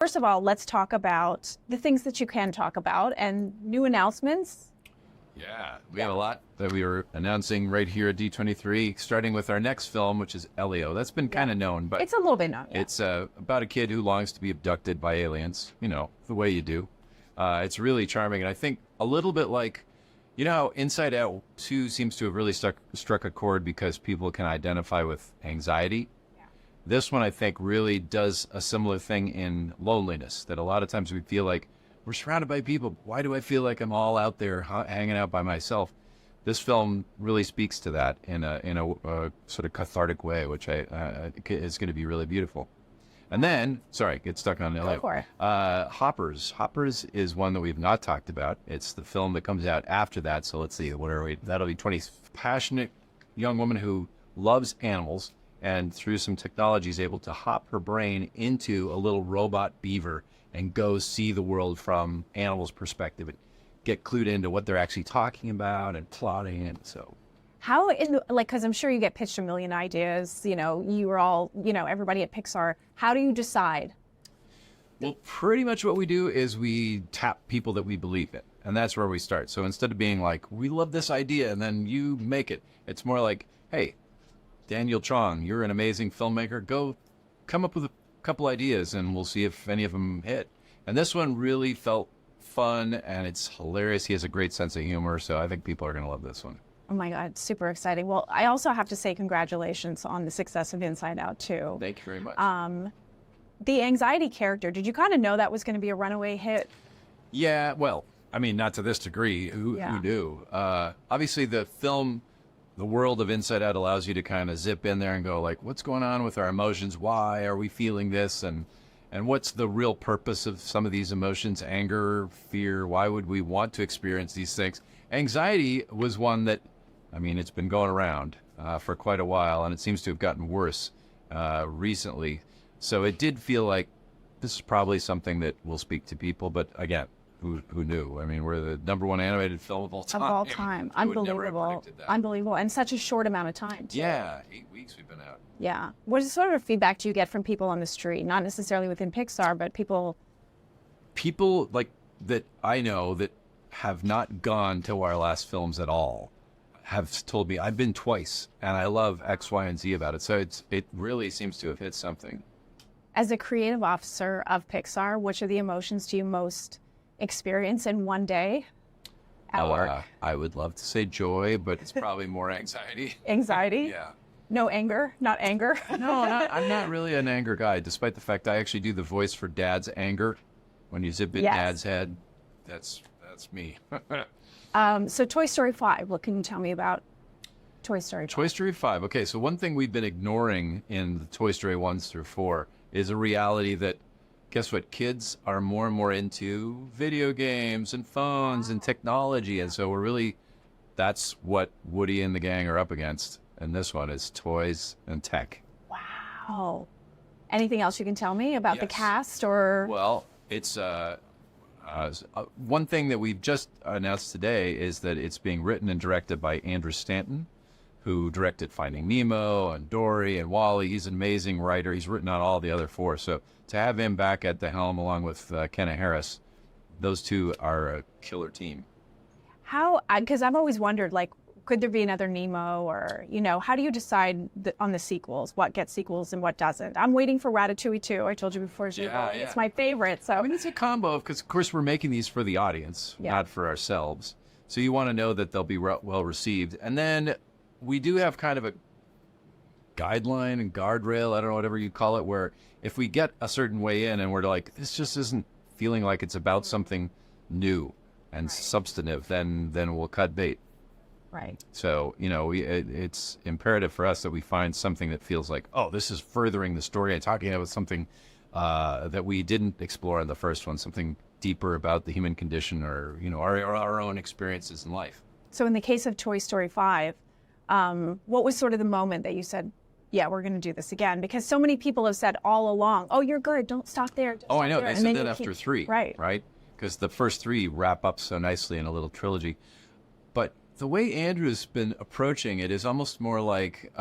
First of all, let's talk about the things that you can talk about and new announcements. Yeah, we have a lot that we were announcing right here at D23, starting with our next film, which is Elio. That's been kind of known, but it's a little bit known. Yeah. it's about a kid who longs to be abducted by aliens, you know, the way you do. It's really charming, and I think a little bit like, you know how Inside Out 2 seems to have really struck a chord because people can identify with anxiety? Yeah. This one, I think, really does a similar thing in loneliness, that a lot of times we feel like we're surrounded by people. Why do I feel like I'm all out there hanging out by myself? This film really speaks to that in a sort of cathartic way, which is going to be really beautiful. And then, sorry, get stuck on LA. Go for it. Hoppers. Hoppers is one that we've not talked about. It's the film that comes out after that. So let's see, what are we? That'll be 20. Passionate young woman who loves animals and through some technology is able to hop her brain into a little robot beaver and go see the world from animals' perspective and get clued into what they're actually talking about and plotting. And so, how because I'm sure you get pitched a million ideas. You know, you are all, you know, everybody at Pixar. How do you decide? Well, pretty much what we do is we tap people that we believe in, and that's where we start. So instead of being like, we love this idea, and then you make it, it's more like, hey, Daniel Chong, you're an amazing filmmaker. Go come up with a couple ideas, and we'll see if any of them hit. And this one really felt fun, and it's hilarious. He has a great sense of humor, so I think people are going to love this one. Oh my God, super exciting. Well, I also have to say congratulations on the success of Inside Out 2. Thank you very much. The anxiety character, did you kind of know that was going to be a runaway hit? Yeah, well, I mean, not to this degree. Who knew? Obviously, the world of Inside Out allows you to kind of zip in there and go like, what's going on with our emotions? Why are we feeling this? And what's the real purpose of some of these emotions? Anger, fear, why would we want to experience these things? Anxiety was one that, I mean, it's been going around for quite a while, and it seems to have gotten worse recently. So it did feel like this is probably something that will speak to people. But again, who knew? I mean, we're the #1 animated film of all time. Of all time. Unbelievable. Unbelievable. And such a short amount of time, too. Yeah, 8 weeks we've been out. Yeah. What sort of feedback do you get from people on the street? Not necessarily within Pixar, but people... People like that I know that have not gone to our last films at all have told me, I've been twice, and I love X, Y, and Z about it. So it really seems to have hit something. As a creative officer of Pixar, which of the emotions do you most experience in one day at work? I would love to say joy, but it's probably more anxiety. Anxiety? Yeah. No anger? Not anger? No, I'm not really an anger guy, despite the fact I actually do the voice for Dad's anger. When you zip in Dad's head, that's me. So Toy Story 5, what can you tell me about Toy Story 5? Toy Story 5. Okay, so one thing we've been ignoring in the Toy Story 1 through 4 is a reality that, guess what, kids are more and more into video games and phones and technology. And so that's what Woody and the gang are up against. And this one is toys and tech. Wow. Anything else you can tell me about the cast or? Well, it's one thing that we've just announced today is that it's being written and directed by Andrew Stanton, who directed Finding Nemo and Dory and WALL-E. He's an amazing writer. He's written on all the other 4. So to have him back at the helm along with Kenna Harris, those two are a killer team. How, because I've always wondered, like, could there be another Nemo or, you know, how do you decide on the sequels, what gets sequels and what doesn't? I'm waiting for Ratatouille 2. I told you before. It's my favorite. So I mean, it's a combo because, of course, we're making these for the audience, not for ourselves. So you want to know that they'll be well received. And then we do have kind of a guideline and guardrail, I don't know, whatever you call it, where if we get a certain way in and we're like, this just isn't feeling like it's about something new and substantive, then we'll cut bait. Right. So, you know, it's imperative for us that we find something that feels like, oh, this is furthering the story and talking about something that we didn't explore in the first one, something deeper about the human condition or, you know, our own experiences in life. So in the case of Toy Story 5, what was sort of the moment that you said, yeah, we're going to do this again? Because so many people have said all along, oh, you're good, don't stop there. I know. They said that after 3. Right. Right? Because the first 3 wrap up so nicely in a little trilogy. But the way Andrew's been approaching it is almost more like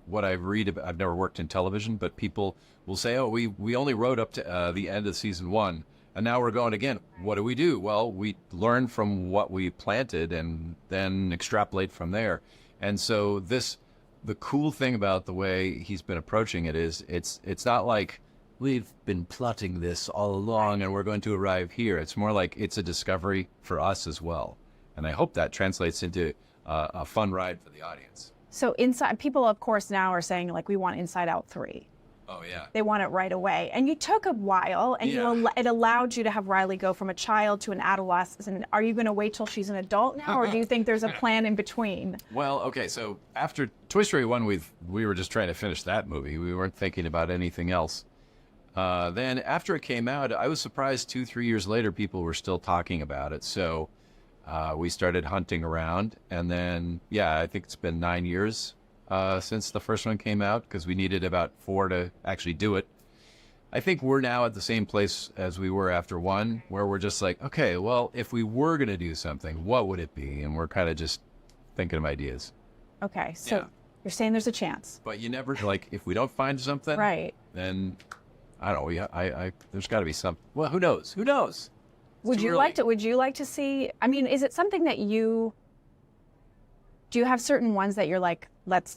what I read about. I've never worked in television, but people will say, oh, we only wrote up to the end of season 1, and now we're going again. What do we do? Well, we learn from what we planted and then extrapolate from there. And so the cool thing about the way he's been approaching it is it's not like we've been plotting this all along and we're going to arrive here. It's more like it's a discovery for us as well. And I hope that translates into a fun ride for the audience. So people, of course, now are saying, like, we want Inside Out 3. Oh, yeah. They want it right away. And you took a while, and it allowed you to have Riley go from a child to an adolescent. Are you going to wait till she's an adult now, or do you think there's a plan in between? Well, okay, so after Toy Story 1, we were just trying to finish that movie. We weren't thinking about anything else. Then after it came out, I was surprised 2-3 years later people were still talking about it. So we started hunting around, and then, yeah, I think it's been 9 years since the first one came out, because we needed about 4 to actually do it. I think we're now at the same place as we were after 1, where we're just like, okay, well, if we were going to do something, what would it be? And we're kind of just thinking of ideas. Okay, so you're saying there's a chance. But you never, like, if we don't find something, right, then, I don't know, there's got to be some, well, who knows? Who knows? Would you like to see, I mean, is it something that do you have certain ones that you're like,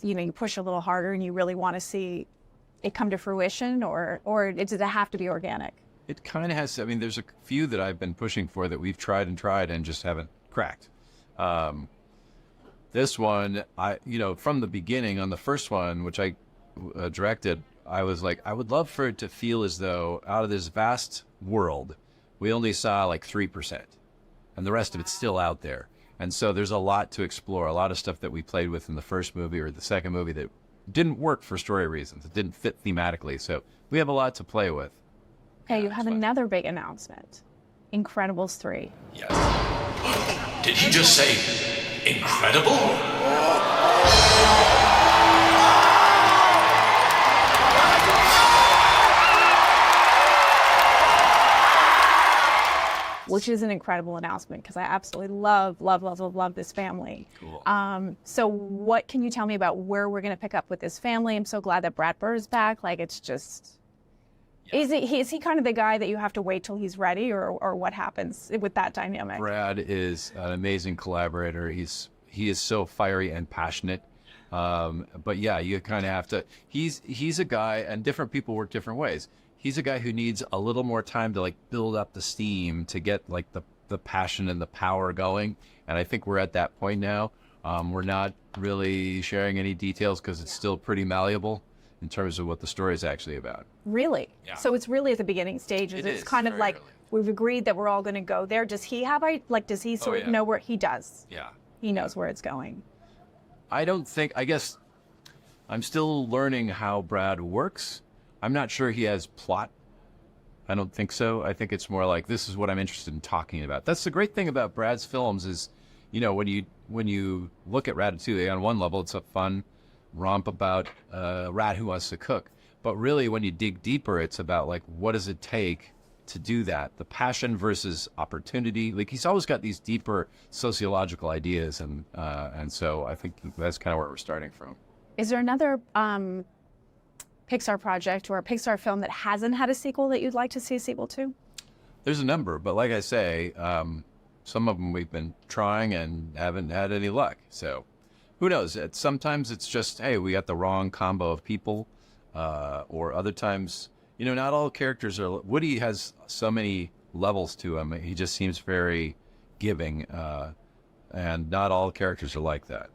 you push a little harder and you really want to see it come to fruition, or does it have to be organic? It kind of has to. I mean, there's a few that I've been pushing for that we've tried and just haven't cracked. This one, from the beginning on the first one, which I directed, I was like, I would love for it to feel as though out of this vast world, we only saw like 3%, and the rest of it's still out there. And so there's a lot to explore, a lot of stuff that we played with in the first movie or the second movie that didn't work for story reasons. It didn't fit thematically. So we have a lot to play with. Okay, you have another big announcement. Incredibles 3. Yes. Did he just say incredible? Which is an incredible announcement, because I absolutely love this family. Cool. So what can you tell me about where we're going to pick up with this family? I'm so glad that Brad Bird is back. Like, it's just, is he kind of the guy that you have to wait till he's ready, or what happens with that dynamic? Brad is an amazing collaborator. He is so fiery and passionate. But yeah, you kind of have to, he's a guy, and different people work different ways. He's a guy who needs a little more time to like build up the steam to get like the passion and the power going. And I think we're at that point now. We're not really sharing any details because it's still pretty malleable in terms of what the story is actually about. Really? Yeah. So it's really at the beginning stages. It's kind of like, we've agreed that we're all going to go there. Does he have, does he sort of know where he does? Yeah. He knows where it's going. I guess I'm still learning how Brad works. I'm not sure he has plot. I don't think so. I think it's more like, this is what I'm interested in talking about. That's the great thing about Brad's films is, when you look at Ratatouille, on one level, it's a fun romp about a rat who wants to cook. But really, when you dig deeper, it's about like, what does it take to do that? The passion versus opportunity. Like, he's always got these deeper sociological ideas. And so I think that's kind of where we're starting from. Is there another Pixar project or a Pixar film that hasn't had a sequel that you'd like to see a sequel to? There's a number, but like I say, some of them we've been trying and haven't had any luck. So who knows? Sometimes it's just, hey, we got the wrong combo of people, or other times, not all characters are. Woody has so many levels to him. He just seems very giving, and not all characters are like that.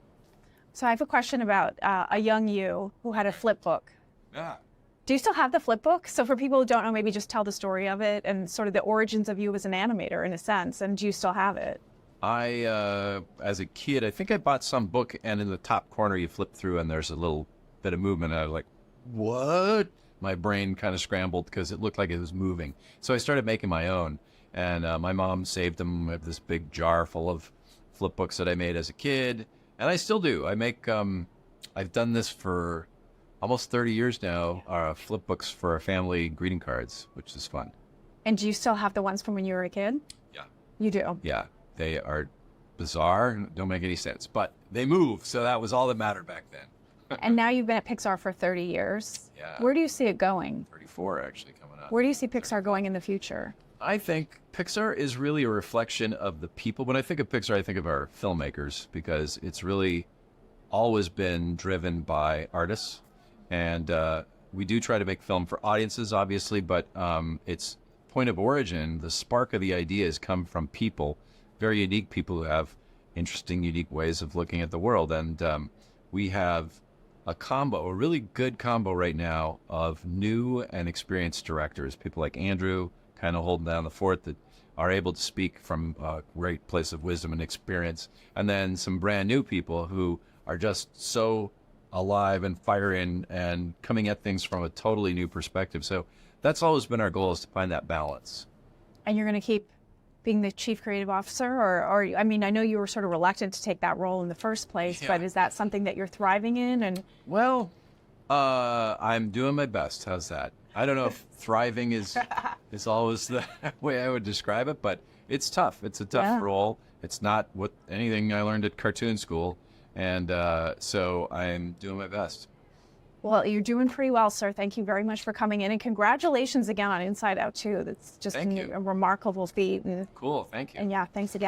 So I have a question about a young you who had a flip book. Yeah. Do you still have the flip book? So for people who don't know, maybe just tell the story of it and sort of the origins of you as an animator in a sense. And do you still have it? As a kid, I think I bought some book, and in the top corner you flip through and there's a little bit of movement. And I was like, what? My brain kind of scrambled because it looked like it was moving. So I started making my own. And my mom saved them. I have this big jar full of flip books that I made as a kid. And I still do. I've done this for almost 30 years now, flip books for our family greeting cards, which is fun. And do you still have the ones from when you were a kid? Yeah. You do? Yeah. They are bizarre and don't make any sense. But they move, so that was all that mattered back then. And now you've been at Pixar for 30 years. Yeah. Where do you see it going? 34 actually coming up. Where do you see Pixar going in the future? I think Pixar is really a reflection of the people. When I think of Pixar, I think of our filmmakers, because it's really always been driven by artists. And we do try to make film for audiences, obviously, but its point of origin, the spark of the ideas come from people, very unique people who have interesting, unique ways of looking at the world. And we have a really good combo right now of new and experienced directors, people like Andrew, kind of holding down the fort, that are able to speak from a great place of wisdom and experience. And then some brand new people who are just so alive and firing and coming at things from a totally new perspective. So that's always been our goal, is to find that balance. And you're going to keep being the chief creative officer, or I mean, I know you were sort of reluctant to take that role in the first place, but is that something that you're thriving in? And well, I'm doing my best. How's that? I don't know if thriving is always the way I would describe it, but it's tough. It's a tough role. It's not anything I learned at cartoon school, and so I'm doing my best. Well, you're doing pretty well, sir. Thank you very much for coming in, and congratulations again on Inside Out 2. That's just a remarkable feat. And, cool. Thank you. And yeah, thanks again.